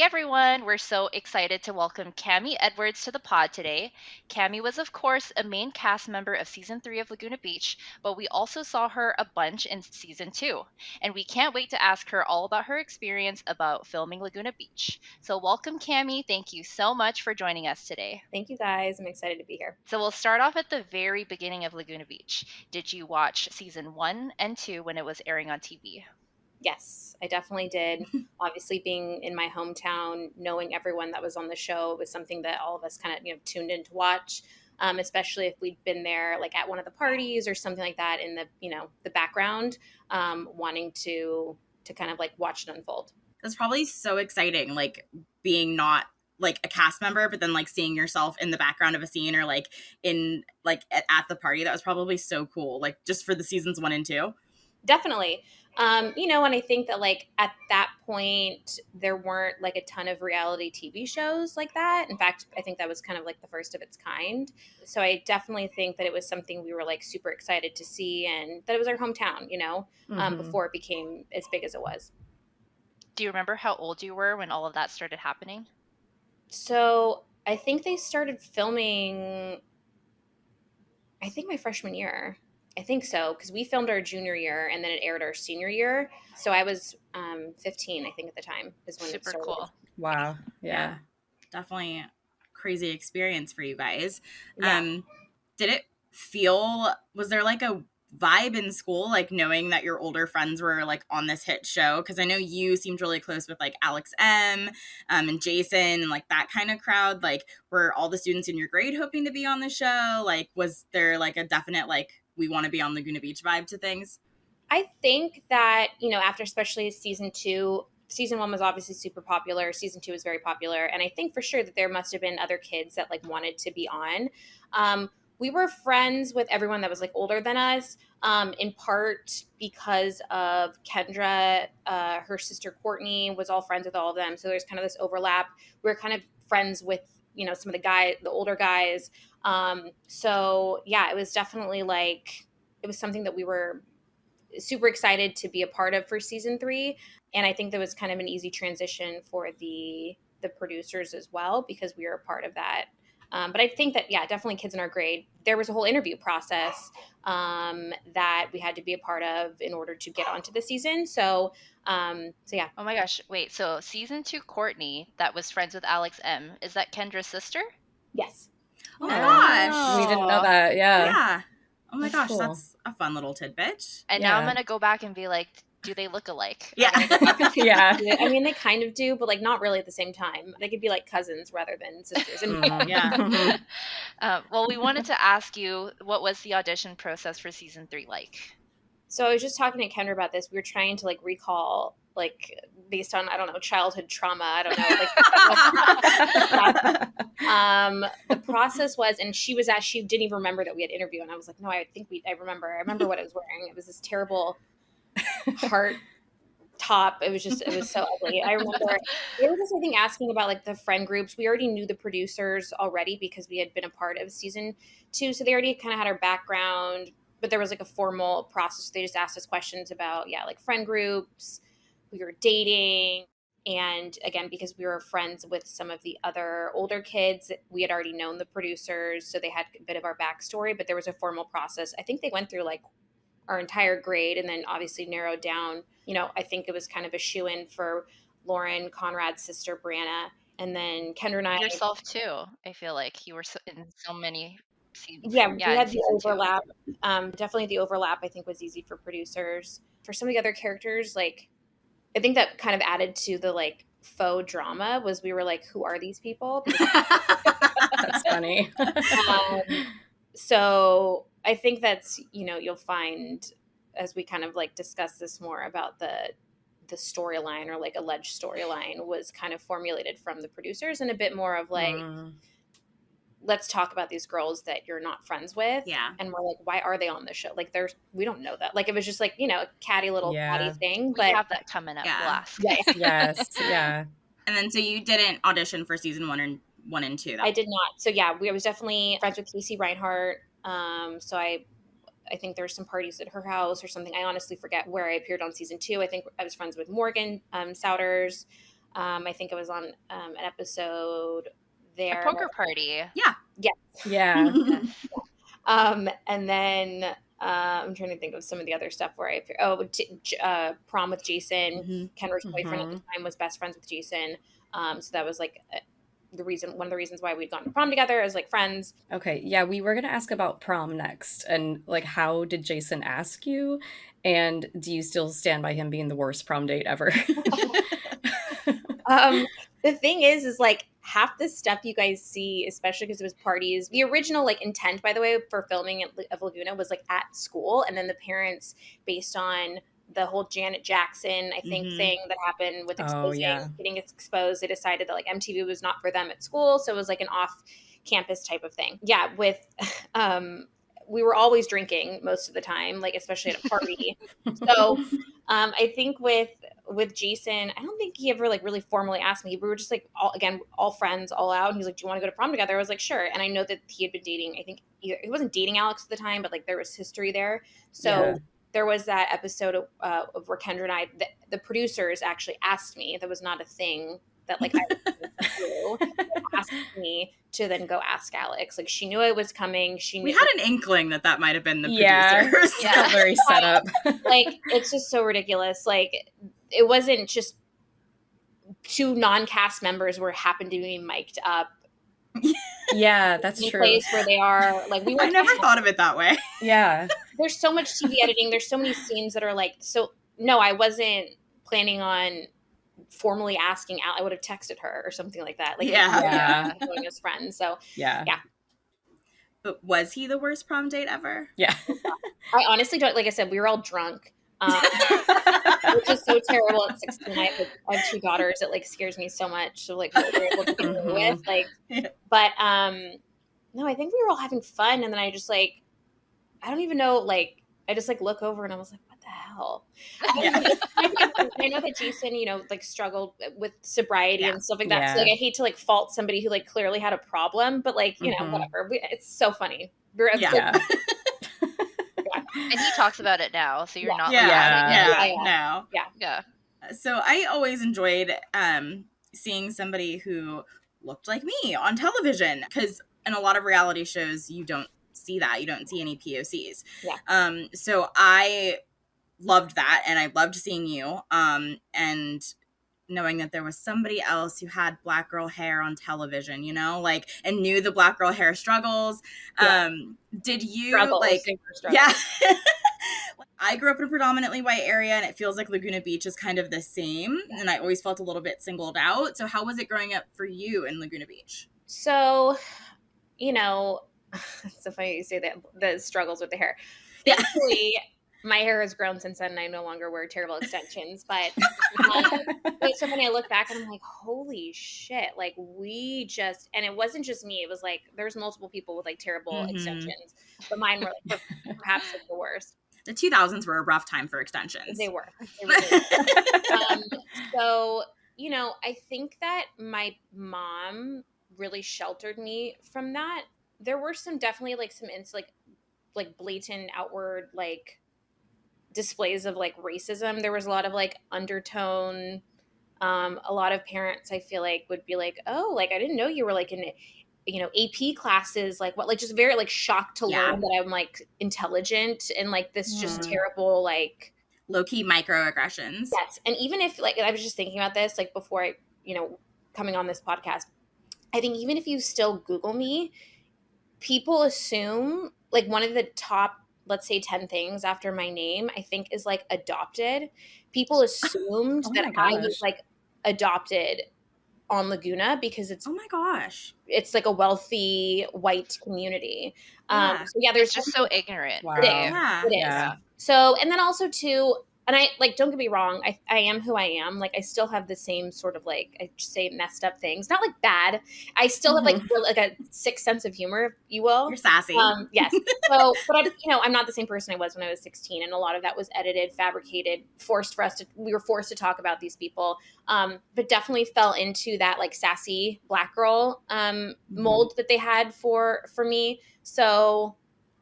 Hey everyone, we're so excited to welcome Cami Edwards to the pod today. Cami was, of course, a main cast member of season 3 of Laguna Beach, but we also saw her a bunch in season 2. And we can't wait to ask her all about her experience about filming Laguna Beach. So, welcome, Cami. Thank you so much for joining us today. Thank you guys. I'm excited to be here. So, we'll start off at the very beginning of Laguna Beach. Did you watch season 1 and 2 when it was airing on TV? Yes, I definitely did. Obviously, being in my hometown, knowing everyone that was on the show was something that all of us kind of tuned in to watch. Especially if we'd been there like at one of the parties or something like that in the the background, wanting to kind of like watch it unfold. That's probably so exciting, like being not like a cast member, but then like seeing yourself in the background of a scene or like in like at the party. That was probably so cool, like just for the seasons 1 and 2. Definitely. And I think that like at that point there weren't like a ton of reality TV shows like that. In fact, I think that was kind of like the first of its kind. So I definitely think that it was something we were like super excited to see, and that it was our hometown, before it became as big as it was. Do you remember how old you were when all of that started happening? So I think they started filming, I think my freshman year. I think so, because we filmed our junior year and then it aired our senior year. So I was 15, I think, at the time is when it started. Cool. Wow. Yeah. Definitely crazy experience for you guys. Yeah. Was there like a vibe in school, like knowing that your older friends were like on this hit show? Because I know you seemed really close with like Alex M and Jason and like that kind of crowd. Like, were all the students in your grade hoping to be on the show? Like, was there like a definite like we want to be on Laguna Beach vibe to things? I think that, after especially season 2, season 1 was obviously super popular. Season 2 was very popular. And I think for sure that there must have been other kids that like wanted to be on. We were friends with everyone that was like older than us, in part because of Kendra. Her sister Courtney was all friends with all of them. So there's kind of this overlap. We were kind of friends with, some of the older guys. So yeah, it was definitely like, it was something that we were super excited to be a part of for season 3. And I think that was kind of an easy transition for the producers as well, because we were a part of that. But I think that, yeah, definitely kids in our grade, there was a whole interview process that we had to be a part of in order to get onto the season. So yeah. Oh my gosh. Wait, so season 2 Courtney, that was friends with Alex M, is that Kendra's sister? Yes. Oh my gosh. We didn't know that. Yeah. Oh my gosh, cool. That's a fun little tidbit. And now I'm going to go back and be like, do they look alike? Yeah. Yeah. I mean, they kind of do, but like not really at the same time. They could be like cousins rather than sisters. Yeah. Well, we wanted to ask you, what was the audition process for season 3 like? So I was just talking to Kendra about this. We were trying to like recall, like based on, I don't know, childhood trauma. I don't know. The process was, and she didn't even remember that we had interviewed. And I was like, no, I remember what I was wearing. It was this terrible heart top. It was so ugly. I remember they were just, I think, asking about like the friend groups. We already knew the producers already because we had been a part of season 2. So they already kind of had our background, but there was like a formal process. They just asked us questions about, like friend groups, who we were dating. And again, because we were friends with some of the other older kids, we had already known the producers. So they had a bit of our backstory, but there was a formal process. I think they went through like our entire grade and then obviously narrowed down. I think it was kind of a shoo-in for Lauren, Conrad's sister, Brianna, and then Kendra and I. Yourself too. I feel like you were in so many scenes. Yeah, we had the overlap. Definitely the overlap, I think, was easy for producers. For some of the other characters, like, I think that kind of added to the like faux drama was we were like, who are these people? That's funny. So I think that's, you'll find as we kind of like discuss this more about the storyline or like alleged storyline was kind of formulated from the producers, and a bit more of like, let's talk about these girls that you're not friends with. Yeah. And we're like, why are they on the show? Like we don't know that. Like it was just like, a catty little catty thing. But we have that coming up last. Yeah. Yes. Yeah. And then so you didn't audition for season 1 and 2 though. I did not. So yeah, I was definitely friends with Casey Reinhardt. So I think there were some parties at her house or something. I honestly forget where I appeared on season 2. I think I was friends with Morgan Souders. I think it was on an episode there. A poker party. Yeah. Yes. Yeah. Yes. And then I'm trying to think of some of the other stuff where Prom with Jason. Mhm. Kendra's boyfriend at the Mhm. time was best friends with Jason. So that was like one of the reasons why we'd gone to prom together as like friends. Okay, yeah, we were gonna ask about prom next, and like, how did Jason ask you? And do you still stand by him being the worst prom date ever? The thing is like half the stuff you guys see, especially because it was parties. The original like intent, by the way, for filming of Laguna was like at school, and then the parents, based on the whole Janet Jackson, I think, thing that happened with getting exposed, they decided that like MTV was not for them at school, so it was like an off-campus type of thing. Yeah, with we were always drinking most of the time, like especially at a party. So I think with Jason, I don't think he ever like really formally asked me. We were just like all friends, all out. And he's like, "Do you want to go to prom together?" I was like, "Sure." And I know that he had been dating. I think he wasn't dating Alex at the time, but like there was history there. So there was that episode of where Kendra and I, the producers actually asked me. That was not a thing that like I do. Asked me to then go ask Alex. Like she knew I was coming. She knew we had an inkling that might have been the Yeah. producers. Yeah. Very set up. Like it's just so ridiculous. Like it wasn't just two non-cast members were happened to be mic'd up. Yeah, that's in a true. place where they are like I never thought of it that way. Yeah. There's so much TV editing. There's so many scenes that are like, so no, I wasn't planning on formally asking Al. I would have texted her or something like that. Like going as friends. So Yeah. But was he the worst prom date ever? Yeah. I honestly don't. Like I said, we were all drunk. Which is so terrible at 16. I have two daughters. It like scares me so much. So like what we're able to get away with, like, but no, I think we were all having fun, and then I just like, I don't even know, like, I just like look over and I was like, what the hell? I know that Jason, like struggled with sobriety and stuff like that. Yeah. So like, I hate to like fault somebody who like clearly had a problem, but like, whatever. It's so funny. And he talks about it now, so you're not. No. Yeah. So I always enjoyed seeing somebody who looked like me on television, because in a lot of reality shows you don't see that. You don't see any POCs. Yeah. So I loved that, and I loved seeing you. And knowing that there was somebody else who had black girl hair on television, like, and knew the black girl hair struggles. Did you Yeah. I grew up in a predominantly white area, and it feels like Laguna Beach is kind of the same. And I always felt a little bit singled out. So how was it growing up for you in Laguna Beach? So, it's so funny you say that, the struggles with the hair. Thankfully, my hair has grown since then, and I no longer wear terrible extensions. But it's so funny. I look back and I'm like, holy shit! Like and it wasn't just me. It was like there's multiple people with like terrible extensions, but mine were like perhaps like the worst. The 2000s were a rough time for extensions. They were. So I think that my mom really sheltered me from that. There were definitely like some like blatant outward like displays of like racism. There was a lot of like undertone. A lot of parents, I feel like, would be like, oh, like I didn't know you were like in AP classes, like what, like just very like shocked to learn that I'm like intelligent and like this just terrible like low-key microaggressions. Yes. And even if like I was just thinking about this like before I coming on this podcast, I think even if you still Google me, people assume like one of the top, let's say 10 things after my name, I think is like adopted. People assumed that I was like adopted on Laguna because it's, oh my gosh, it's like a wealthy white community. So there's just so ignorant. Wow. It is. So, and then also too, and I like, don't get me wrong, I am who I am. Like I still have the same sort of like, I just say messed up things, not like bad. I still have like a sick sense of humor, if you will. You're sassy. Yes. So, but I'm not the same person I was when I was 16, and a lot of that was edited, fabricated, we were forced to talk about these people. But definitely fell into that like sassy black girl mold that they had for me. So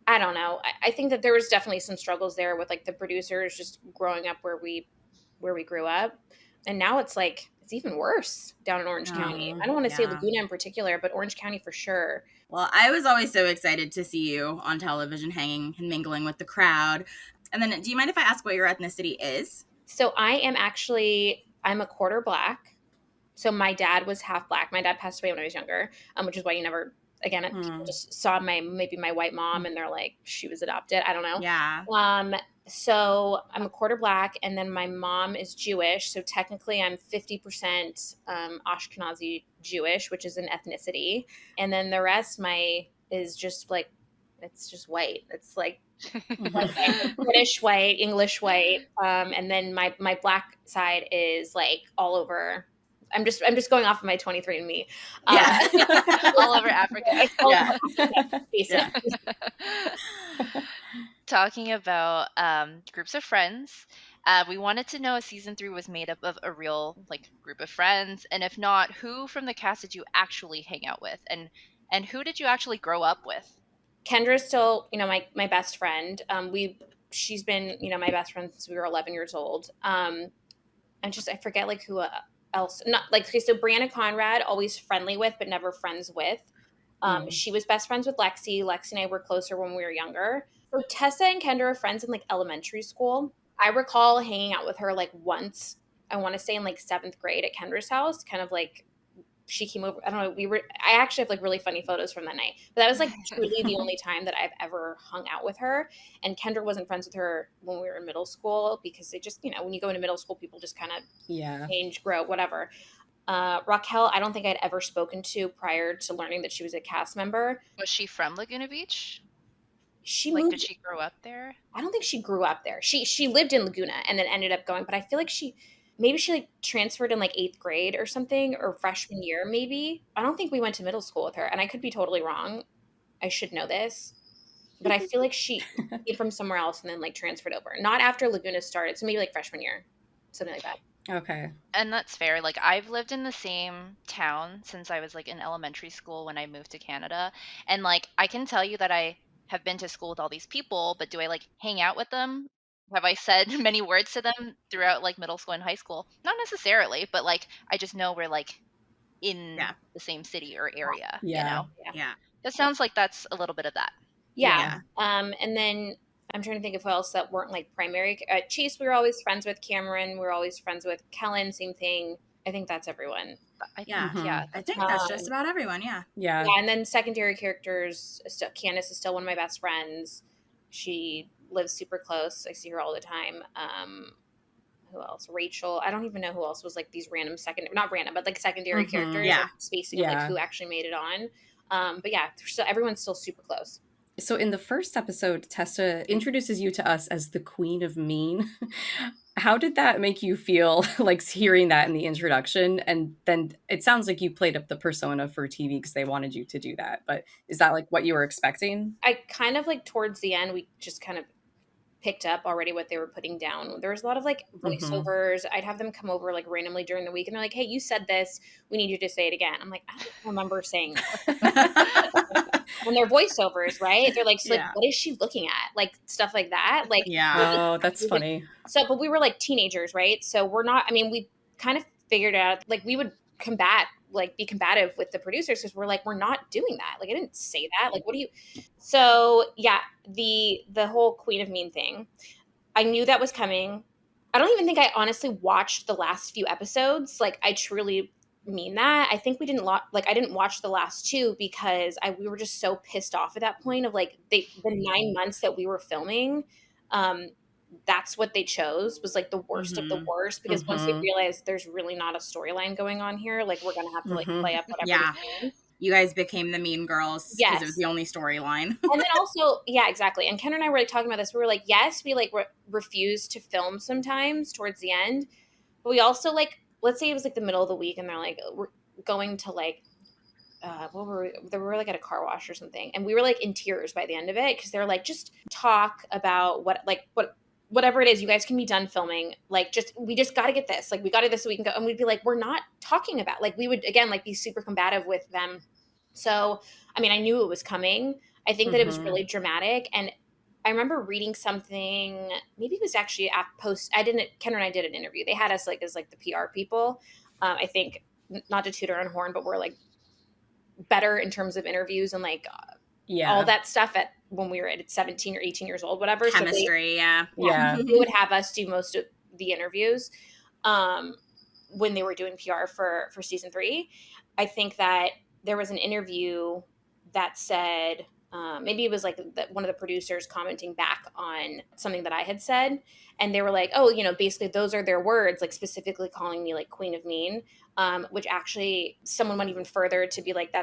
I don't know. I think that there was definitely some struggles there with like the producers just growing up where we grew up. And now it's like, it's even worse down in Orange County. I don't want to say Laguna in particular, but Orange County for sure. Well, I was always so excited to see you on television hanging and mingling with the crowd. And then do you mind if I ask what your ethnicity is? So I'm a quarter Black. So my dad was half Black. My dad passed away when I was younger, which is why you never, again, people just saw maybe my white mom and they're like, she was adopted. I don't know. Yeah. So I'm a quarter Black, and then my mom is Jewish. So technically I'm 50% Ashkenazi Jewish, which is an ethnicity. And then the rest is just like, it's just white. It's like British white, English white. And then my Black side is like all over. I'm just going off of my 23andMe. All over Africa. Yeah. Talking about groups of friends, we wanted to know if season 3 was made up of a real group of friends, and if not, who from the cast did you actually hang out with, and who did you actually grow up with? Kendra's still, my best friend. She's been, my best friend since we were 11 years old. And I forget who else. Not so Brianna Conrad, always friendly with, but never friends with. She was best friends with Lexi. Lexi and I were closer when we were younger. So Tessa and Kendra are friends in elementary school. I recall hanging out with her once, I want to say in 7th grade at Kendra's house, kind of she came over. I don't know. I actually have really funny photos from that night, but that was truly the only time that I've ever hung out with her. And Kendra wasn't friends with her when we were in middle school, because they just, when you go into middle school, people just kind of change, grow, whatever. Raquel, I don't think I'd ever spoken to prior to learning that she was a cast member. Was she from Laguna Beach? She moved. Did she grow up there? I don't think she grew up there. She lived in Laguna and then ended up going, but I feel like she transferred in 8th grade or something, or freshman year maybe. I don't think we went to middle school with her, and I could be totally wrong. I should know this, but I feel like she came from somewhere else and then transferred over. Not after Laguna started, so maybe freshman year, something like that. Okay. And that's fair. I've lived in the same town since I was in elementary school when I moved to Canada, and I can tell you that I have been to school with all these people, but do I hang out with them? Have I said many words to them throughout middle school and high school? Not necessarily, but I just know we're in the same city or area. Yeah. That sounds like that's a little bit of that. Yeah. And then I'm trying to think of who else that weren't primary. Chase, we were always friends with. Cameron, we were always friends with. Kellen, same thing. I think that's everyone. I think that's just about everyone. Yeah. And then secondary characters, Candace is still one of my best friends. She lives super close. I see her all the time. Who else? Rachel. I don't even know who else was these random not random, but secondary characters. Yeah. Spacing who actually made it on. But so everyone's still super close. So in the first episode, Tessa introduces you to us as the Queen of Mean. How did that make you feel, hearing that in the introduction? And then it sounds like you played up the persona for TV because they wanted you to do that. But is that what you were expecting? I kind of towards the end, we just kind of picked up already what they were putting down. There was a lot of voiceovers. I'd have them come over randomly during the week, and they're like, "Hey, you said this. We need you to say it again." I'm like, I don't remember saying that. When they're voiceovers, right? They're so what is she looking at? Stuff like that. Oh, that's funny. So, but we were teenagers, right? So we're not. I mean, we kind of figured out we would be combative with the producers, because we're not doing that. I didn't say that. What do you? So yeah, the whole Queen of Mean thing, I knew that was coming. I don't even think I honestly watched the last few episodes. I truly mean that. I think we didn't I didn't watch the last 2 because we were just so pissed off at that point of the 9 months that we were filming. That's what they chose was the worst of the worst, because once they realized there's really not a storyline going on here, we're gonna have to play up whatever. You guys became the mean girls because it was the only storyline. And then also, exactly. And Ken and I were talking about this. We were yes, we refuse to film sometimes towards the end, but we also let's say it was the middle of the week and they're we're going to what were we? They were at a car wash or something, and we were in tears by the end of it, because they're just talk about whatever it is, you guys can be done filming. We just got to get this. We got to this so we can go. And we'd be we're not talking about, we would, again, be super combative with them. So, I mean, I knew it was coming. I think that it was really dramatic. And I remember reading something, maybe it was actually Ken and I did an interview. They had us as the PR people. I think, not to toot our own horn, but we're like better in terms of interviews and like all that stuff at when we were at 17 or 18 years old, whatever. Chemistry, so they would have us do most of the interviews when they were doing PR for season 3. I think that there was an interview that said, maybe it was like one of the producers commenting back on something that I had said. And they were like, oh, you know, basically those are their words, like specifically calling me like Queen of Mean, which actually someone went even further to be like,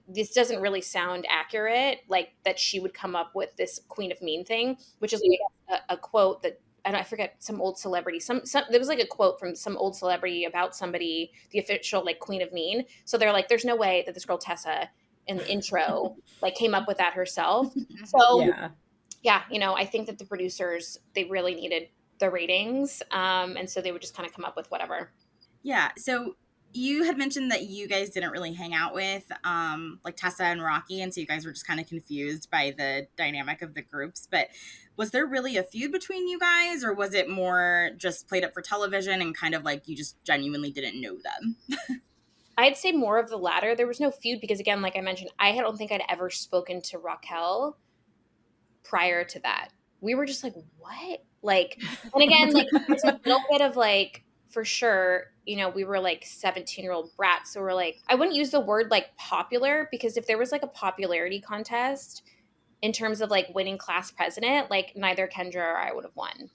this doesn't really sound accurate, like that she would come up with this Queen of Mean thing, which is like a quote that, I forget, some old celebrity, there was like a quote from some old celebrity about somebody, the official like Queen of Mean. So they're like, there's no way that this girl Tessa in the intro like came up with that herself. So yeah, you know, I think that the producers, they really needed the ratings. And so they would just kind of come up with whatever. Yeah. So you had mentioned that you guys didn't really hang out with like Tessa and Rocky, and so you guys were just kind of confused by the dynamic of the groups. But was there really a feud between you guys, or was it more just played up for television and kind of like you just genuinely didn't know them? I'd say more of the latter. There was no feud because, again, like I mentioned, I don't think I'd ever spoken to Raquel prior to that. We were just like, what? Like, and again, like there's a little bit of like, for sure, you know, we were like 17-year-old brats. So we're like, I wouldn't use the word like popular, because if there was like a popularity contest in terms of like winning class president, like neither Kendra or I would have won.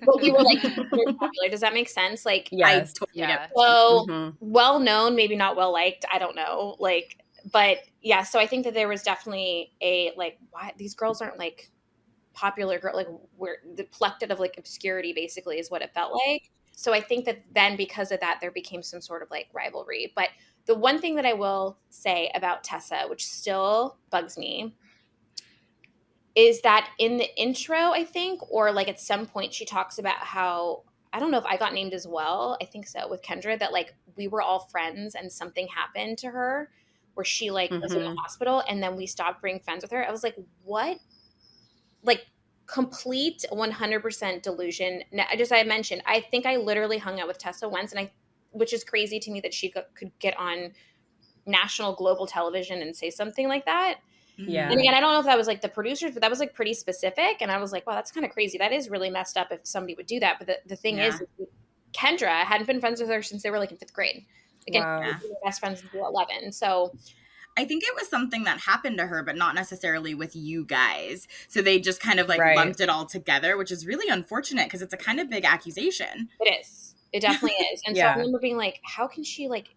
But we were like popular. Does that make sense? Like, yes. So well known, maybe not well liked. I don't know. Like, but yeah. So I think that there was definitely a like, why these girls aren't like popular girl, like we're deflected of like obscurity, basically, is what it felt like. So I think that then because of that, there became some sort of like rivalry. But the one thing that I will say about Tessa, which still bugs me, is that in the intro, I think, or like at some point she talks about how, I don't know if I got named as well, I think so, with Kendra, that like we were all friends and something happened to her where she like was in the hospital and then we stopped being friends with her. I was like, what? Like complete 100% delusion. I mentioned, I think I literally hung out with Tessa once, and which is crazy to me that she could get on national global television and say something like that. Yeah. And again, I don't know if that was like the producers, but that was like pretty specific. And I was like, wow, that's kind of crazy. That is really messed up if somebody would do that. But the thing is, Kendra hadn't been friends with her since they were like in 5th grade. Again, we were best friends since we were 11. So I think it was something that happened to her, but not necessarily with you guys. So they just kind of like lumped it all together, which is really unfortunate because it's a kind of big accusation. It is. It definitely is. And so I remember being like, how can she like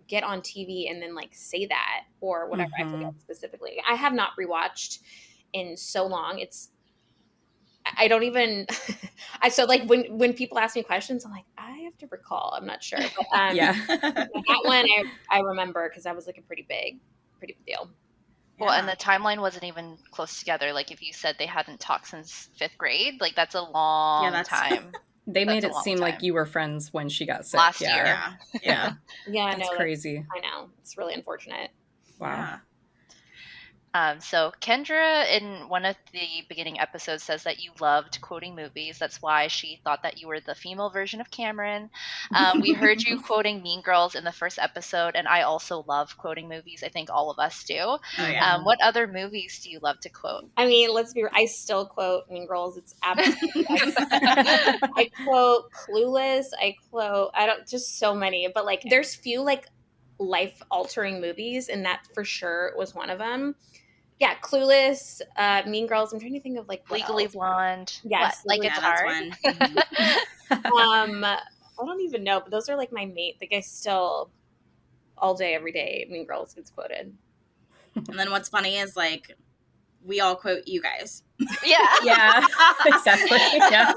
get on TV and then like say that or whatever? I forget specifically. I have not rewatched in so long. I don't even so like when people ask me questions, I'm like, I have to recall. I'm not sure. But that one I remember because that was like a pretty big deal. Well, and the timeline wasn't even close together. Like if you said they hadn't talked since 5th grade, like that's a long time. They made it seem like you were friends when she got sick. Last year. Yeah, that's crazy. I know. It's really unfortunate. Wow. So Kendra in one of the beginning episodes says that you loved quoting movies. That's why she thought that you were the female version of Cameron. We heard you quoting Mean Girls in the first episode, and I also love quoting movies. I think all of us do. Oh, yeah. What other movies do you love to quote? I mean, I still quote Mean Girls. It's absolutely I quote Clueless. Just so many. But like there's few like life-altering movies, and that for sure was one of them. Yeah, Clueless, Mean Girls. I'm trying to think of like Legally Blonde. Yes, like it's hard. I don't even know, but those are like my mate. Like I still, all day, every day, Mean Girls gets quoted. And then what's funny is like we all quote you guys. Yeah, exactly. Yeah.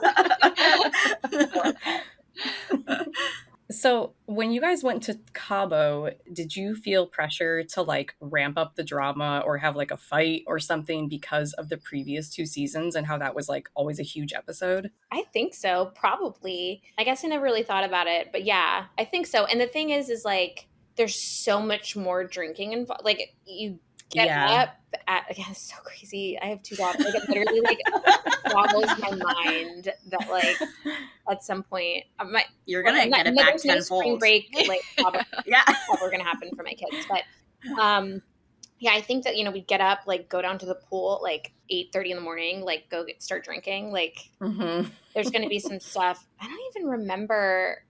So when you guys went to Cabo, did you feel pressure to like ramp up the drama or have like a fight or something because of the previous 2 seasons and how that was like always a huge episode? I think so, probably. I guess I never really thought about it, but yeah, I think so. And the thing is like there's so much more drinking involved. Like you get up at, again, it's so crazy. I have 2 daughters. Like it literally like boggles my mind that like at at some point. You're gonna get it back there's no spring tenfold. break like probably Yeah. ever gonna happen for my kids. But yeah, I think that, we'd get up, like go down to the pool like 8:30 in the morning, like go start drinking. Like there's gonna be some stuff. I don't even remember.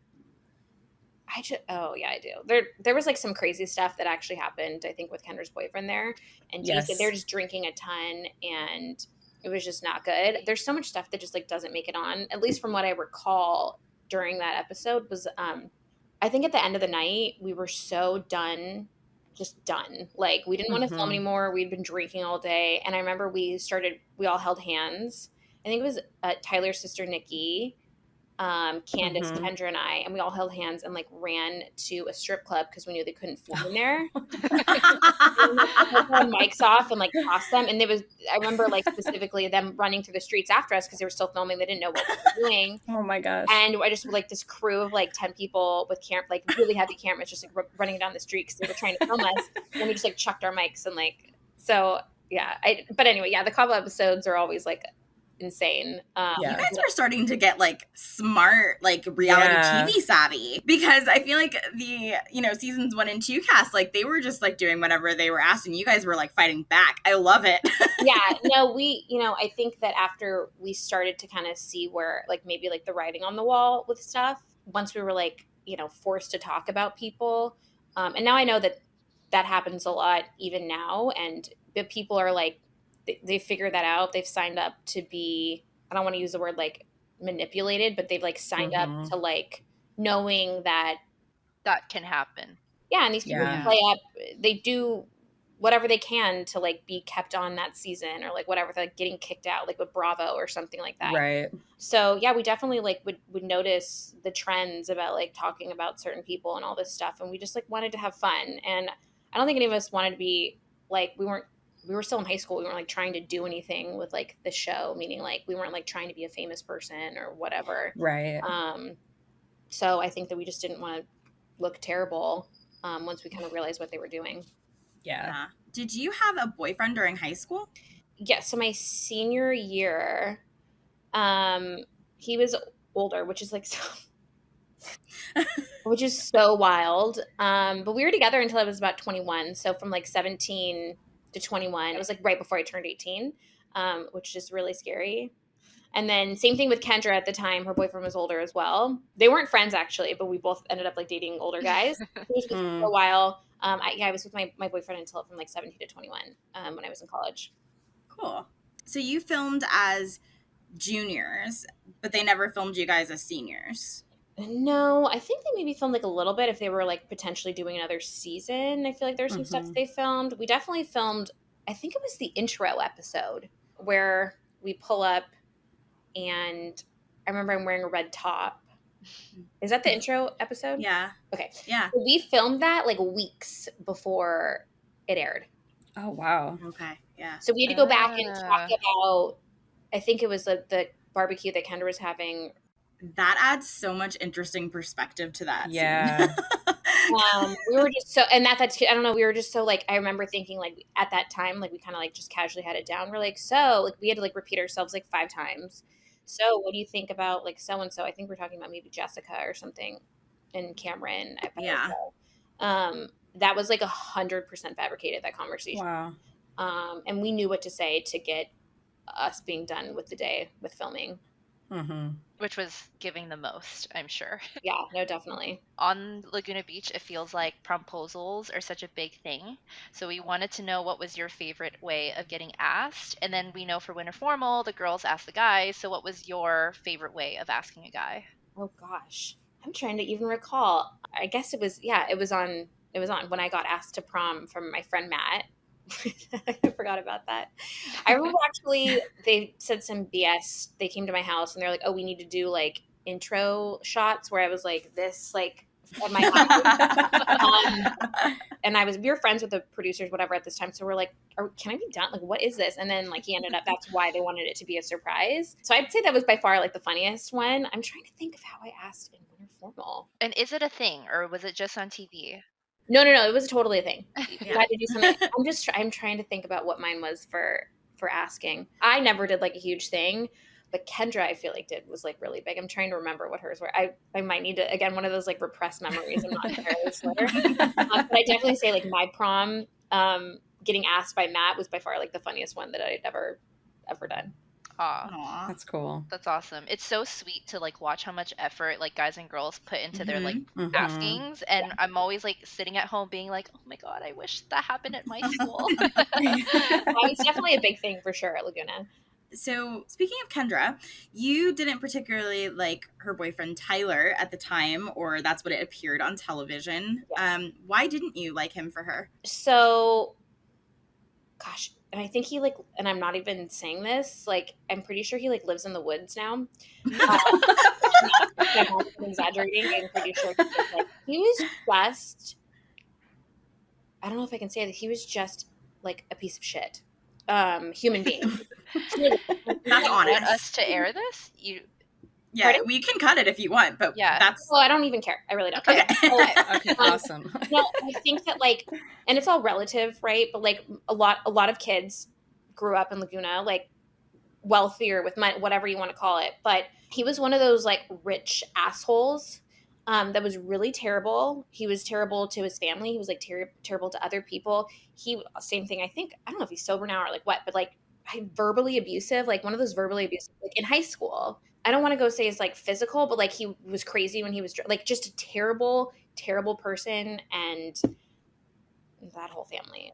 Oh yeah, I do. There was like some crazy stuff that actually happened, I think, with Kendra's boyfriend there and Jason. Yes. They're just drinking a ton and it was just not good. There's so much stuff that just like doesn't make it on, at least from what I recall during that episode. Was I think at the end of the night we were so done, just done. Like we didn't want to film anymore. We'd been drinking all day, and I remember we all held hands. I think it was Tyler's sister Nikki, Candace, Kendra, and I, and we all held hands and like ran to a strip club because we knew they couldn't film in there. And, like, mics off and like toss them, and I remember like specifically them running through the streets after us because they were still filming. They didn't know what we were doing. Oh my gosh! And I just like this crew of like 10 people with like really heavy cameras, just like running down the street because they were trying to film us. And we just like chucked our mics and like so yeah. But anyway, yeah, the Cabo episodes are always like insane. You guys are starting to get like smart, like reality TV savvy, because I feel like the seasons 1 and 2 cast, like they were just like doing whatever they were asked, and you guys were like fighting back. I love it. Yeah, no, I think that after we started to kind of see where like maybe like the writing on the wall with stuff, once we were like forced to talk about people, and now I know that happens a lot even now, and the people are like they figured that out. They've signed up to be, I don't want to use the word like manipulated, but they've like signed up to like knowing that can happen. Yeah. And these people play up, they do whatever they can to like be kept on that season or like whatever, like getting kicked out, like with Bravo or something like that. Right. So yeah, we definitely like would notice the trends about like talking about certain people and all this stuff. And we just like wanted to have fun. And I don't think any of us wanted to be like, we were still in high school. We weren't like trying to do anything with like the show, meaning like we weren't like trying to be a famous person or whatever. Right. So I think that we just didn't want to look terrible once we kind of realized what they were doing. Yeah. Did you have a boyfriend during high school? Yeah. So my senior year, he was older, which is like which is so wild. But we were together until I was about 21. So from like 17 to 21, it was like right before I turned 18, which is really scary. And then same thing with Kendra at the time. Her boyfriend was older as well. They weren't friends actually, but we both ended up like dating older guys. It was for a while. I was with my boyfriend until from like 17 to 21 when I was in college. Cool. So you filmed as juniors, but they never filmed you guys as seniors. No, I think they maybe filmed like a little bit if they were like potentially doing another season. I feel like there's some stuff that they filmed. We definitely filmed, I think it was the intro episode where we pull up and I remember I'm wearing a red top. Is that the intro episode? Yeah. Okay. Yeah. So we filmed that like weeks before it aired. Oh, wow. Okay. Yeah. So we had to go back and talk about, I think it was the barbecue that Kendra was having. That adds so much interesting perspective to that. Yeah. We were just so, and I don't know, we were just so like, I remember thinking like at that time, like we kind of like just casually had it down. We're like, so like we had to like repeat ourselves like 5 times. So what do you think about like so-and-so? I think we're talking about maybe Jessica or something and Cameron. Yeah. That was like 100% fabricated, that conversation. Wow. And we knew what to say to get us being done with the day with filming. Which was giving the most, I'm sure. Yeah, no, definitely. On Laguna Beach, it feels like promposals are such a big thing. So we wanted to know what was your favorite way of getting asked. And then we know for winter formal, the girls ask the guys. So what was your favorite way of asking a guy? Oh gosh, I'm trying to even recall. I guess it was on when I got asked to prom from my friend Matt. I forgot about that. I remember actually they said some BS. They came to my house and they're like, oh, we need to do like intro shots where I was like this, like at my house. And we were friends with the producers, whatever, at this time. So we're like, can I be done? Like, what is this? And then like he ended up, that's why they wanted it to be a surprise. So I'd say that was by far like the funniest one. I'm trying to think of how I asked in winter formal. And is it a thing or was it just on TV? No. It was totally a thing. You had to do something. I'm trying to think about what mine was for asking. I never did like a huge thing, but Kendra, I feel like was like really big. I'm trying to remember what hers were. I might need to, again, one of those like repressed memories. I'm not entirely sure. But I definitely say like my prom, getting asked by Matt was by far like the funniest one that I'd ever done. Aw, Aw. That's cool. that's awesome. It's so sweet to like watch how much effort like guys and girls put into their like Mhm. Mhm. askings, and I'm always like sitting at home being like, oh my god, I wish that happened at my school. It's definitely a big thing for sure at Laguna. So, speaking of Kendra, you didn't particularly like her boyfriend Tyler at the time, or that's what it appeared on television. Yes. Why didn't you like him for her? So, gosh, and I think he like, and I'm not even saying this, like, I'm pretty sure he like lives in the woods now. I'm not exaggerating. I'm pretty sure he was just, I don't know if I can say that he was just like a piece of shit. Human being. That's You want honest. us to air this? Yeah, Pardon? we can cut it if you want, but Yeah. that's Well, I don't even care. I really don't. okay. Okay, awesome. No, I think that like, and it's all relative, right? But like a lot of kids grew up in Laguna, like wealthier with money, whatever you want to call it. But he was one of those like rich assholes that was really terrible. He was terrible to his family. He was like terrible to other people. Same thing. I don't know if he's sober now or like what, but like verbally abusive, like one of those verbally abusive, like in high school. I don't want to go say it's like physical, but like he was crazy when he was like just a terrible, terrible person, and that whole family.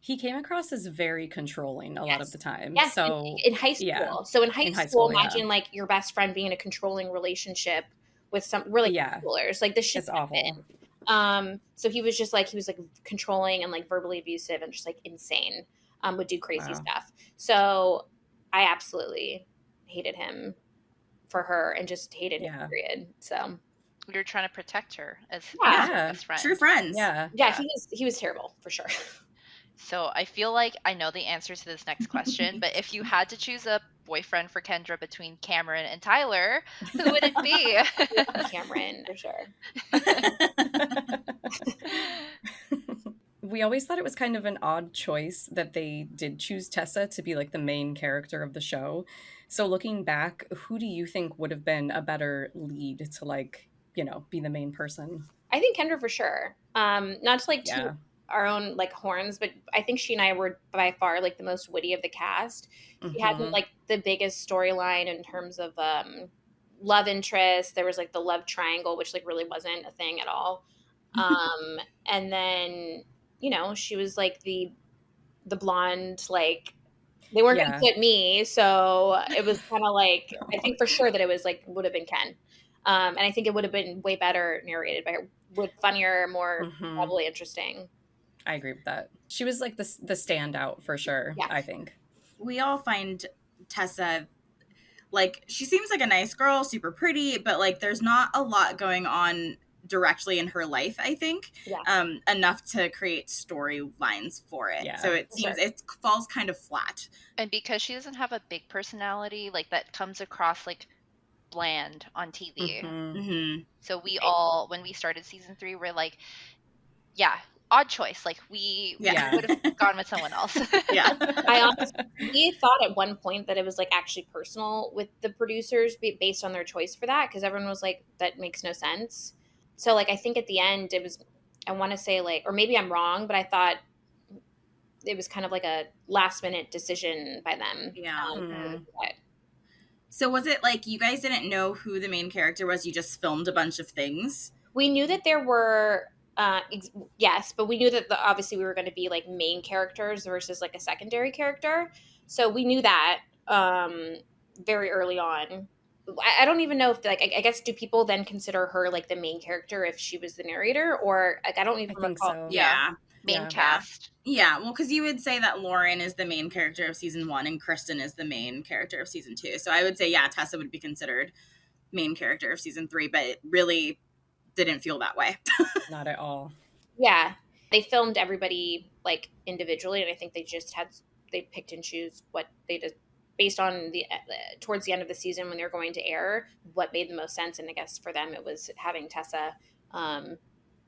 He came across as very controlling a lot of the time. Yes, So in high school. yeah. So in high In high school, school, yeah. imagine like your best friend being in a controlling relationship with some really Yeah. schoolers. Like this shit It's awful. So he was controlling and like verbally abusive and just like insane. Would do crazy Wow. stuff. So I absolutely hated him for her and just hated him, Yeah. period. So We were trying to protect her as Yeah. her best friend. True friends. Yeah. yeah, he was terrible for sure. So I feel like I know the answer to this next question, but if you had to choose a boyfriend for Kendra between Cameron and Tyler, who would it be? Cameron, for sure. We always thought it was kind of an odd choice that they did choose Tessa to be like the main character of the show. So looking back, who do you think would have been a better lead to like, be the main person? I think Kendra for sure. Not to like Yeah. toot our own like horns, but I think she and I were by far like the most witty of the cast. She had Mhm. like the biggest storyline in terms of love interest. There was like the love triangle, which like really wasn't a thing at all. And then she was like the blonde, like they weren't Yeah. gonna put me, so it was kind of like I think for sure that it was like would have been Ken. And I think it would have been way better narrated by her, funnier, more Mhm. probably interesting. I agree with that. She was like the standout for sure, Yeah. I think. We all find Tessa, like, she seems like a nice girl, super pretty, but like there's not a lot going on directly in her life, I think. Yeah. Enough to create storylines for it. Yeah. So it seems it falls kind of flat. And because she doesn't have a big personality, like that comes across like bland on TV. Mhm. Mm-hmm. So we all, when we started season 3, we're like, yeah, odd choice. Like we Yeah. would have gone with someone else. Yeah. We thought at one point that it was like actually personal with the producers based on their choice for that, because everyone was like, that makes no sense. So like I think at the end it was, I want to say like, or maybe I'm wrong, but I thought it was kind of like a last minute decision by them. Yeah. But So was it like you guys didn't know who the main character was? You just filmed a bunch of things? we knew that there were yes, but we knew that obviously we were going to be like main characters versus like a secondary character. So we knew that very early on. I don't even know if like I guess do people then consider her like the main character if she was the narrator, or like I don't even I think recall. so. Yeah. Main Yeah. cast. Yeah, well, because you would say that Lauren is the main character of season 1 and Kristen is the main character of season 2. So I would say, yeah, Tessa would be considered main character of season 3, but it really didn't feel that way. Not at all. Yeah, they filmed everybody like individually, and I think they picked and choose what they did based on the towards the end of the season when they're going to air what made the most sense. And I guess for them it was having Tessa, and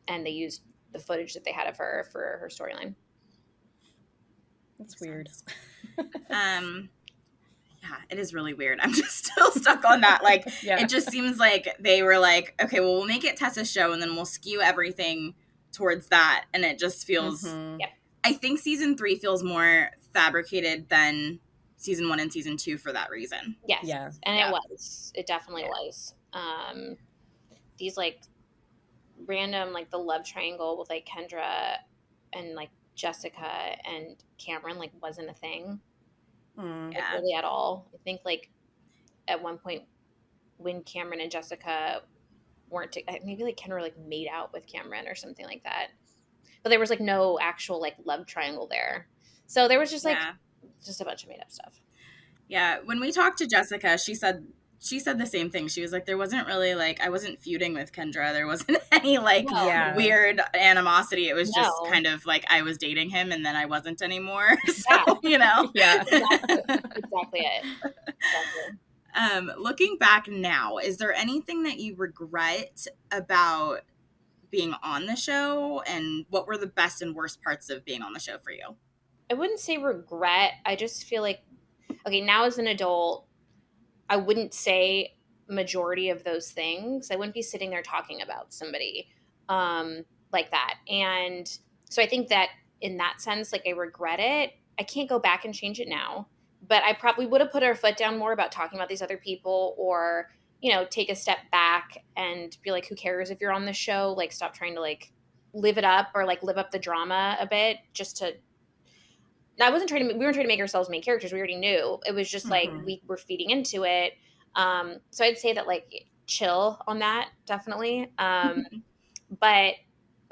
they used the footage that they had of her for her storyline. That's weird. Yeah, Yeah, it is really weird. I'm just still stuck on that. Like, Yeah. it just seems like they were like, okay, well, we'll make it Tessa's show and then we'll skew everything towards that. And it just feels, Yep. I think season 3 feels more fabricated than season 1 and season 2 for that reason. Yes. Yeah. And Yeah. it definitely was. These like random, like the love triangle with like Kendra and like Jessica and Cameron like wasn't a thing. Like, Yeah. really at all. I think like at one point when Cameron and Jessica weren't maybe like Kendra like made out with Cameron or something like that, but there was like no actual like love triangle there, so there was just like just a bunch of made up stuff. Yeah, when we talked to Jessica, she said the same thing. She was like, there wasn't really like, I wasn't feuding with Kendra. There wasn't any like weird animosity. It was just kind of like I was dating him and then I wasn't anymore. So, you know. Yeah. Exactly it. Exactly. Looking back now, is there anything that you regret about being on the show, and what were the best and worst parts of being on the show for you? I wouldn't say regret. I just feel like, okay, now as an adult, I wouldn't say majority of those things. I wouldn't be sitting there talking about somebody like that. And so I think that in that sense, like I regret it. I can't go back and change it now, but I probably would have put our foot down more about talking about these other people, or, you know, take a step back and be like, who cares if you're on the show? Like, stop trying to like live it up or like live up the drama a bit just to, we weren't trying to make ourselves main characters. We already knew. It was just like we were feeding into it. So I'd say that like chill on that, definitely. But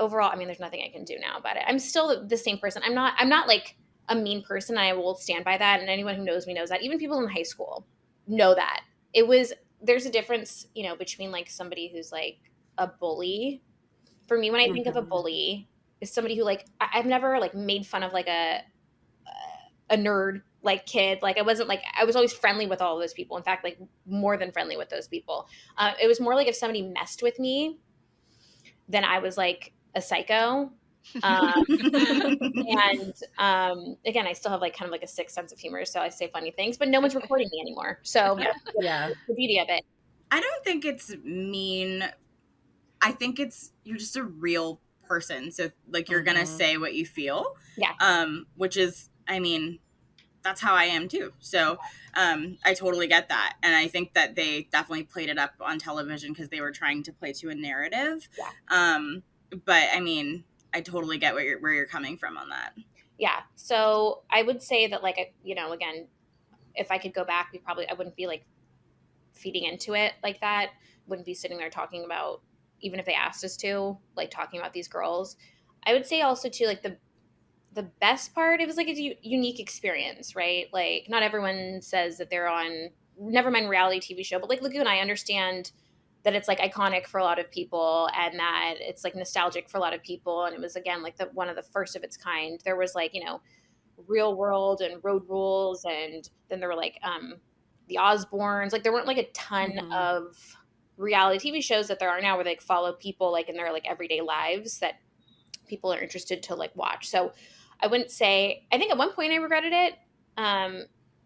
overall, I mean, there's nothing I can do now about it. I'm still the same person. I'm not like a mean person. I will stand by that. And anyone who knows me knows that. Even people in high school know that. There's a difference, you know, between like somebody who's like a bully. For me, when I think of a bully, is somebody who like, I've never like made fun of like a nerd like kid. Like I was always friendly with all of those people. In fact, like more than friendly with those people. It was more like if somebody messed with me, then I was like a psycho. And again, I still have like kind of like a sixth sense of humor, so I say funny things, but no one's recording me anymore. So that's the beauty of it. I don't think it's mean. I think you're just a real person. So like you're gonna say what you feel. Yeah. Which is, I mean, that's how I am too. So I totally get that. And I think that they definitely played it up on television because they were trying to play to a narrative. Yeah. But I mean, I totally get where you're coming from on that. Yeah. So I would say that like, you know, again, if I could go back, I wouldn't be like feeding into it like that. Wouldn't be sitting there talking about, even if they asked us to, like talking about these girls. I would say also too, like the best part, it was like a unique experience, right? Like not everyone says that they're on, never mind reality TV show, but like Laguna, I understand that it's like iconic for a lot of people and that it's like nostalgic for a lot of people. And it was, again, like one of the first of its kind. There was like, you know, Real World and Road Rules. And then there were like the Osbournes. Like there weren't like a ton of reality TV shows that there are now where they like, follow people like in their like everyday lives that people are interested to like watch. So I wouldn't say, I think at one point I regretted it.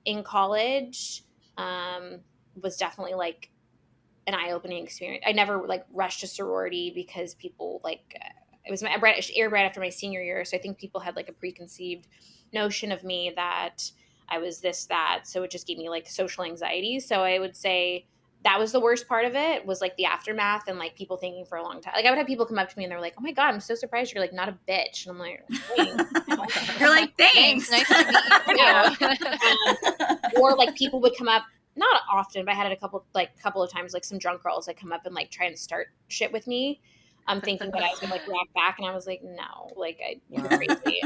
In college was definitely like an eye-opening experience. I never like rushed a sorority because people like, it was aired right after my senior year. So I think people had like a preconceived notion of me that I was this, that. So it just gave me like social anxiety. So I would say that was the worst part of it, was like the aftermath and like people thinking for a long time. Like I would have people come up to me and they're like, "Oh my God, I'm so surprised you're like not a bitch." And I'm like, thanks. You're like, thanks. Nice to meet you. Or like people would come up, not often, but I had it a couple of times, like some drunk girls that come up and like try and start shit with me. I'm thinking that I was gonna like react back, and I was like, no, like you're crazy.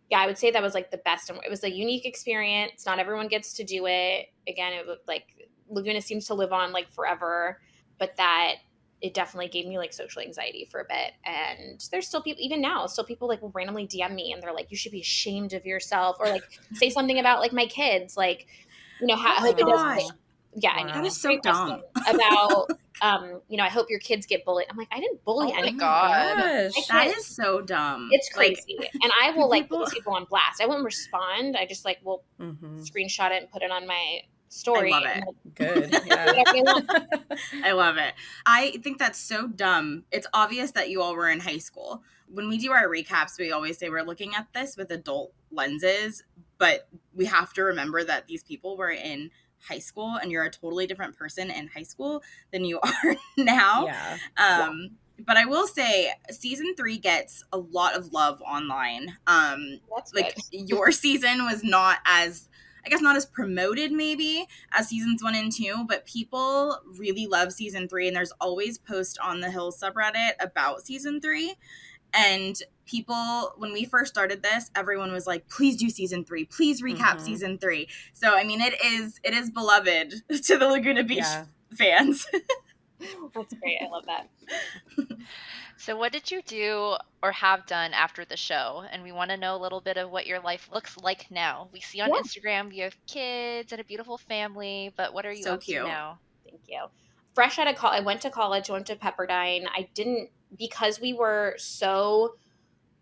Yeah, I would say that was like the best. It was a unique experience. Not everyone gets to do it. Again, it was like Laguna seems to live on like forever, but that it definitely gave me like social anxiety for a bit. And there's still people, even now, still people like will randomly DM me and they're like, "You should be ashamed of yourself," or like say something about like my kids, like, you know, how Yeah, Wow. and That is so very dumb. about I hope your kids get bullied. I'm like, I didn't bully Oh my anyone. God. Gosh. That is so dumb. It's Like, crazy. And I will like put people, these people on blast. I won't respond. I just like will Mm-hmm. screenshot it and put it on my story. I love it. And, like, Good. do whatever you want. I love it. I think that's so dumb. It's obvious that you all were in high school. When we do our recaps, we always say we're looking at this with adult lenses, but we have to remember that these people were in high school and you're a totally different person in high school than you are now. Yeah. But I will say season 3 gets a lot of love online. That's Like good. your season was not as, I guess, not as promoted maybe as seasons 1 and 2, but people really love season 3, and there's always posts on the Hills subreddit about season 3. And people, when we first started this, everyone was like, please do season 3, please recap season 3. So I mean, it is beloved to the Laguna Beach fans. That's great. I love that. So what did you do or have done after the show? And we want to know a little bit of what your life looks like now. We see on Yeah. Instagram you have kids and a beautiful family, but what are you So up cute. to now? Thank you. Fresh out of college, I went to college, went to Pepperdine. I didn't, because we were so,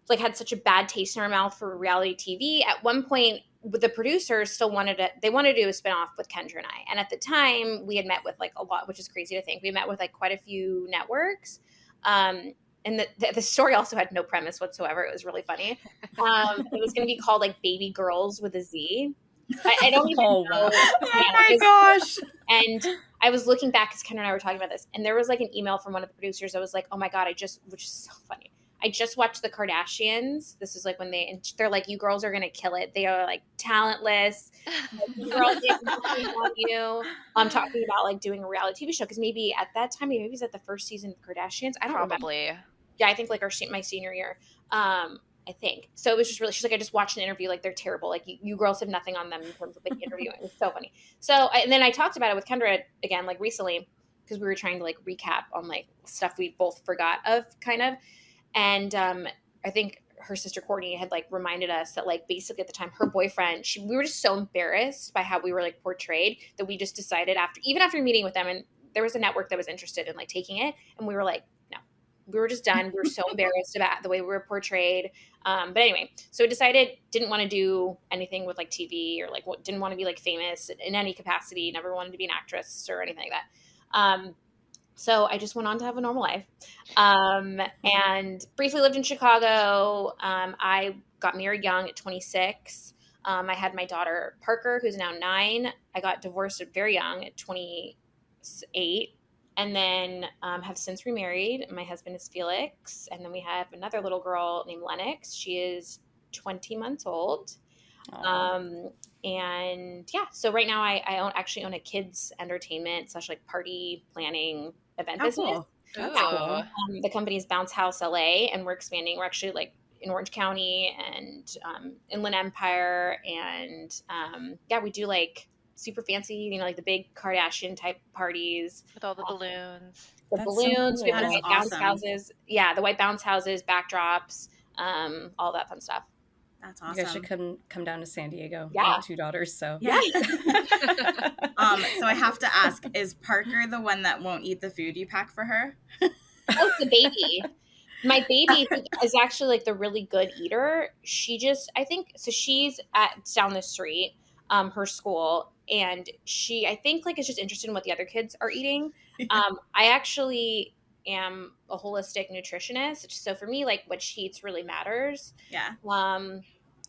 like, had such a bad taste in our mouth for reality TV. At one point, the producers still wanted to, they wanted to do a spinoff with Kendra and I. And at the time, we had met with like a lot, which is crazy to think. We met with like quite a few networks. And the story also had no premise whatsoever. It was really funny. It was going to be called like Baby Girls with a Z. I don't even know. Wow. Oh my gosh. And I was looking back because Kendra and I were talking about this, and there was like an email from one of the producers. I was like, oh my God, which is so funny. I just watched the Kardashians. This is like when they're like, you girls are going to kill it. They are like talentless. Like, girls did nothing on you. I'm talking about like doing a reality TV show. Cause maybe at that time, maybe it was at the first season of Kardashians. I don't remember. Probably. Yeah. I think like my senior year. I think. So it was just really, she's like, I just watched an interview. Like they're terrible. Like you girls have nothing on them in terms of like interviewing. It was so funny. So, and then I talked about it with Kendra again, like recently, because we were trying to like recap on like stuff we both forgot of kind of. And I think her sister Courtney had like reminded us that like basically at the time her boyfriend, we were just so embarrassed by how we were like portrayed that we just decided after meeting with them, and there was a network that was interested in like taking it, and we were like, no, we were just done. We were so embarrassed about the way we were portrayed. But anyway, so we decided didn't want to do anything with like TV or like didn't want to be like famous in any capacity. Never wanted to be an actress or anything like that. So I just went on to have a normal life, and briefly lived in Chicago. I got married young at 26. I had my daughter Parker, who's now 9. I got divorced very young at 28, and then have since remarried. My husband is Felix, and then we have another little girl named Lennox. She is 20 months old. And yeah, so right now I actually own a kids entertainment / like party planning event business. Cool. That's cool. The company is Bounce House LA, and we're expanding. We're actually like in Orange County and Inland Empire, and yeah, we do like super fancy, like the big Kardashian type parties With all the balloons. The That's balloons, so we cool. have the That is white bounce awesome. houses. Yeah, the white bounce houses, backdrops, all that fun stuff. That's You guys awesome. should come down to San Diego. Yeah. I have 2 daughters, so Yeah. So I have to ask, is Parker the one that won't eat the food you pack for her? Oh, the baby. My baby is actually like the really good eater. I think, so she's down the street, her school, and I think like is just interested in what the other kids are eating. I actually am a holistic nutritionist. So for me, like what she eats really matters. Yeah.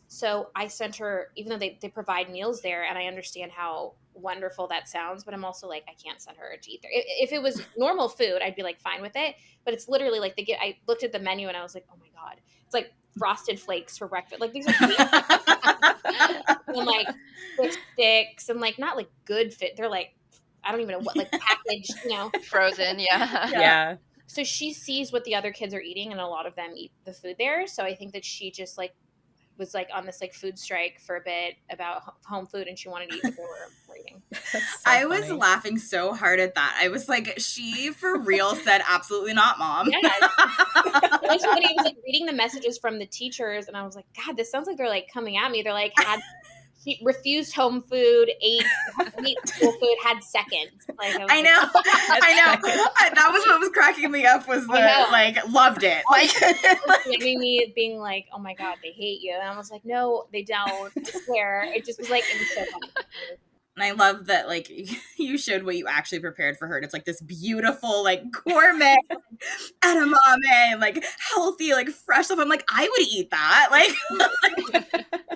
So I sent her, even though they provide meals there, and I understand how wonderful that sounds, but I'm also like, I can't send her to eat there. If it was normal food, I'd be like fine with it. But it's literally like I looked at the menu and I was like, oh my God, it's like Frosted Flakes for breakfast. Like these are and like fish sticks and like not like good fit. They're like, I don't even know what, like packaged, Frozen, yeah. yeah. So she sees what the other kids are eating, and a lot of them eat the food there. So I think that she just like was like on this like food strike for a bit about home food, and she wanted to eat what they were eating. I was laughing so hard at that. I was like, she for real said absolutely not, Mom. Yeah. And somebody was like reading the messages from the teachers, and I was like, God, this sounds like they're like coming at me. They're like, She refused home food, ate school food, had seconds. Like I know. That was what was cracking me up was loved it. Like giving me being like, oh my God, they hate you. And I was like, no, they don't. I swear. It just was like, it was so funny. And I love that, like, you showed what you actually prepared for her. And it's like this beautiful, like, gourmet edamame, like, healthy, like, fresh stuff. I'm like, I would eat that. Like,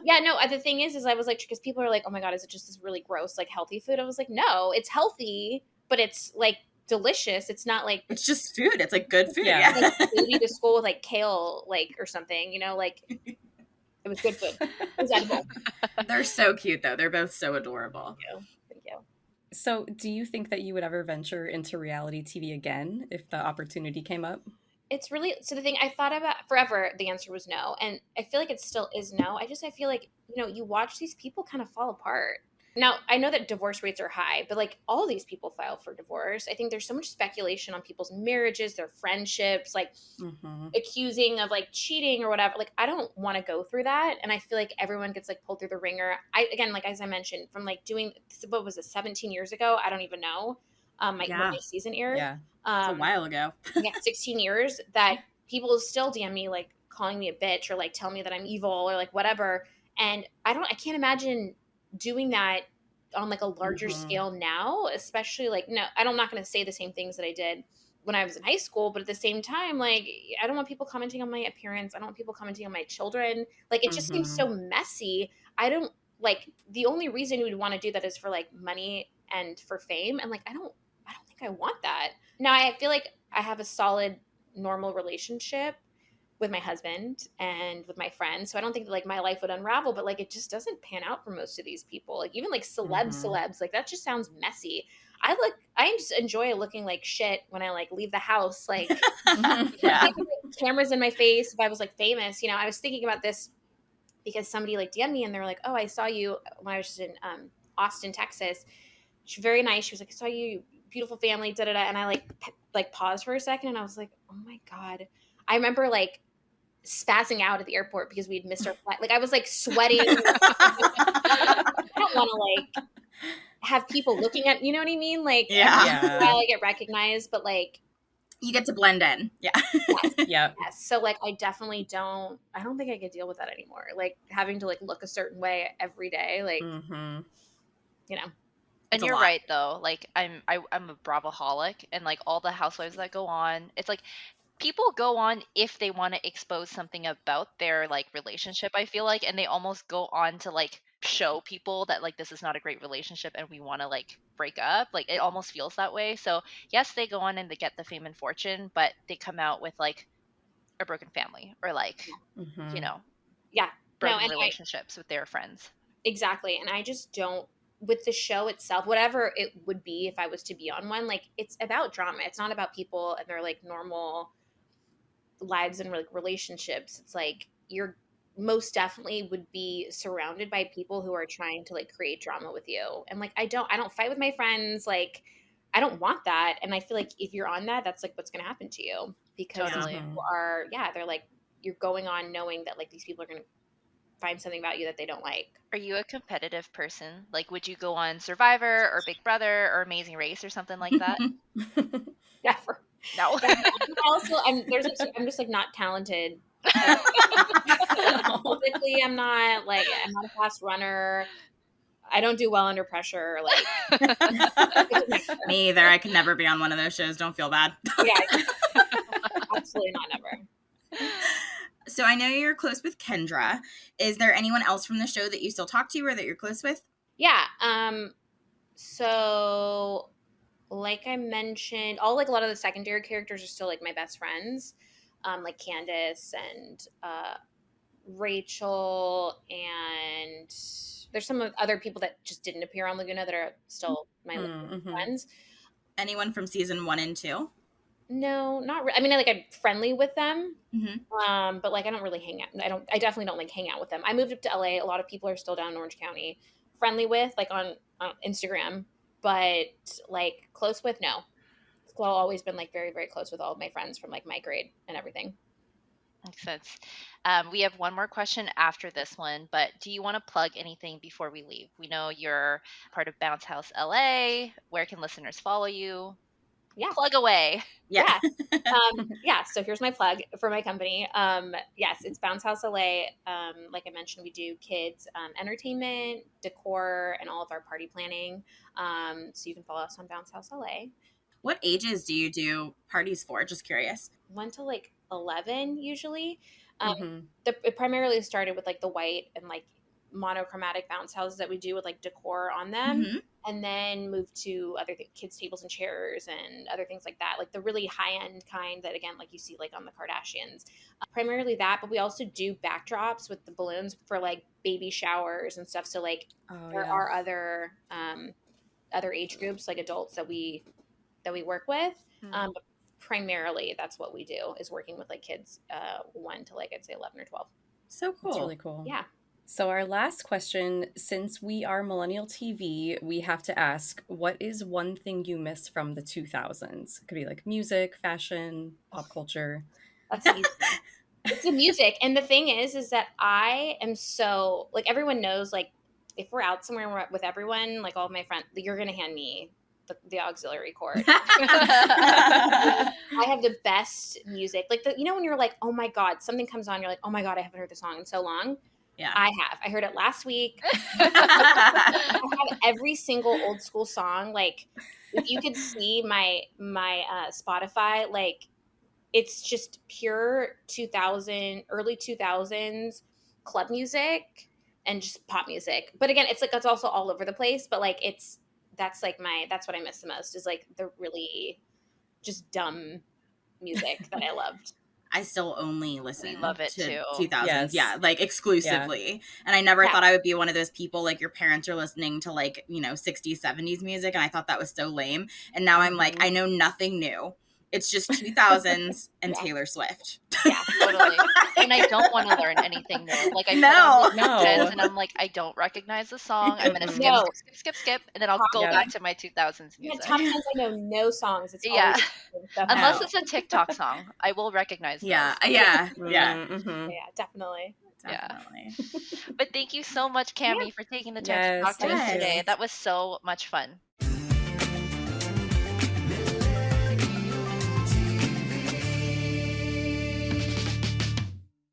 yeah, no, the thing is I was like, because people are like, oh my God, is it just this really gross, like, healthy food? I was like, no, it's healthy, but it's, like, delicious. It's not like it's just food. It's like good food. Yeah. Like, baby to school with like kale, like, or something, you know, like it was good food. It was edible. They're so cute though. They're both so adorable. Thank you. So do you think that you would ever venture into reality TV again if the opportunity came up? It's really, so the thing I thought about forever, the answer was no. And I feel like it still is no. I feel like, you know, you watch these people kind of fall apart. Now, I know that divorce rates are high, but like all these people file for divorce. I think there's so much speculation on people's marriages, their friendships, like accusing of like cheating or whatever. Like, I don't want to go through that. And I feel like everyone gets like pulled through the ringer. Again, like, as I mentioned, from like doing, what was it, 17 years ago? I don't even know. When my season aired. Yeah. It's a while ago. 16 years that people still DM me like calling me a bitch or like tell me that I'm evil or like whatever. And I can't imagine doing that on like a larger scale now, especially like, no, I'm not going to say the same things that I did when I was in high school, but at the same time, like, I don't want people commenting on my appearance. I don't want people commenting on my children. Like, it just seems so messy. I don't like, the only reason you would want to do that is for like money and for fame. And like, I don't think I want that. Now, I feel like I have a solid, normal relationship with my husband and with my friends. So I don't think that like my life would unravel, but like it just doesn't pan out for most of these people. Like even like celebs, like that just sounds messy. I just enjoy looking like shit when I like leave the house. Like cameras in my face. If I was like famous, you know, I was thinking about this because somebody like DM'd me and they were like, oh, I saw you when I was just in Austin, Texas. She's very nice. She was like, I saw you, beautiful family, da da da. And I like paused for a second and I was like, oh my God. I remember like spazzing out at the airport because we had missed our flight. Like I was like sweating. I don't want to like have people looking at, you know what I mean? Like, I get recognized, but like you get to blend in. Yeah. Yes. So like, I don't think I could deal with that anymore. Like having to like look a certain way every day. Like, you know. And you're right though. Like I'm a Bravoholic, and like all the housewives that go on, it's like people go on if they want to expose something about their like relationship, I feel like, and they almost go on to like show people that like this is not a great relationship and we want to like break up. Like it almost feels that way. So yes, they go on and they get the fame and fortune, but they come out with like a broken family or like you know, broken relationships with their friends. Exactly. And I just don't, with the show itself, whatever it would be if I was to be on one, like it's about drama. It's not about people and their like normal lives and like relationships. It's like you're most definitely would be surrounded by people who are trying to like create drama with you. And like I don't fight with my friends. Like I don't want that. And I feel like if you're on that, that's like what's going to happen to you because people are, they're like, you're going on knowing that like these people are going to find something about you that they don't like. Are you a competitive person? Like, would you go on Survivor or Big Brother or Amazing Race or something like that? Never. No. Also, I'm just like not talented. Physically, I'm not a fast runner. I don't do well under pressure. Like me either. I could never be on one of those shows. Don't feel bad. Absolutely not. Never. So I know you're close with Kendra. Is there anyone else from the show that you still talk to or that you're close with? Yeah. So like I mentioned, a lot of the secondary characters are still like my best friends. Like Candace and Rachel, and there's some other people that just didn't appear on Laguna that are still my friends. Anyone from season 1 and 2? No, not really. I mean, I'm friendly with them, but like I don't really hang out. I definitely don't like hang out with them. I moved up to LA. A lot of people are still down in Orange County, friendly with like on Instagram, but like close with, no. I've always been like very, very close with all of my friends from like my grade and everything. Makes sense. We have one more question after this one, but do you want to plug anything before we leave? We know you're part of Bounce House LA. Where can listeners follow you? Yeah. Plug away. Yeah. So here's my plug for my company. Yes, it's Bounce House LA. Like I mentioned, we do kids entertainment, decor, and all of our party planning. So you can follow us on Bounce House LA. What ages do you do parties for? Just curious. 1 to like 11 usually. Mhm. It primarily started with like the white and like monochromatic bounce houses that we do with like decor on them. Mhm. And then moved to other kids tables and chairs and other things like that, like the really high end kind that again, like you see like on the Kardashians. Primarily that, but we also do backdrops with the balloons for like baby showers and stuff. So like there are other age groups like adults that we work with. But primarily that's what we do, is working with like kids 1 to like I'd say 11 or 12. So cool. That's really cool. Yeah. So our last question, since we are Millennial TV, we have to ask, what is one thing you miss from the 2000s? It could be like music, fashion, pop culture. That's easy. It's the music. And the thing is that I am so, like, everyone knows, like, if we're out somewhere and we're with everyone, like all of my friends, you're going to hand me the auxiliary cord. I have the best music. Like, when you're like, oh my God, something comes on, you're like, oh my God, I haven't heard the song in so long. Yeah. I heard it last week. I have every single old school song. Like, if you could see my Spotify, like, it's just pure 2000, early 2000s club music and just pop music. But again, it's like, it's also all over the place, but like, that's what I miss the most, is like the really just dumb music that I loved. I still only listen We love it to too. 2000s. Yes. Yeah, like exclusively. Yeah. And I never thought I would be one of those people, like your parents are listening to like, 60s, 70s music. And I thought that was so lame. And now I'm like, I know nothing new. It's just 2000s and Taylor Swift. Yeah, totally. And I don't want to learn anything new. Like I put on Feuds and I'm like, I don't recognize the song. I'm gonna skip, and then I'll go back to my 2000s music. Yeah, Tom Hanks, I know no songs. It's unless it's a TikTok song, I will recognize. Yeah, those. yeah, yeah, definitely. Definitely. But thank you so much, Cami, for taking the time to talk to us today. That was so much fun.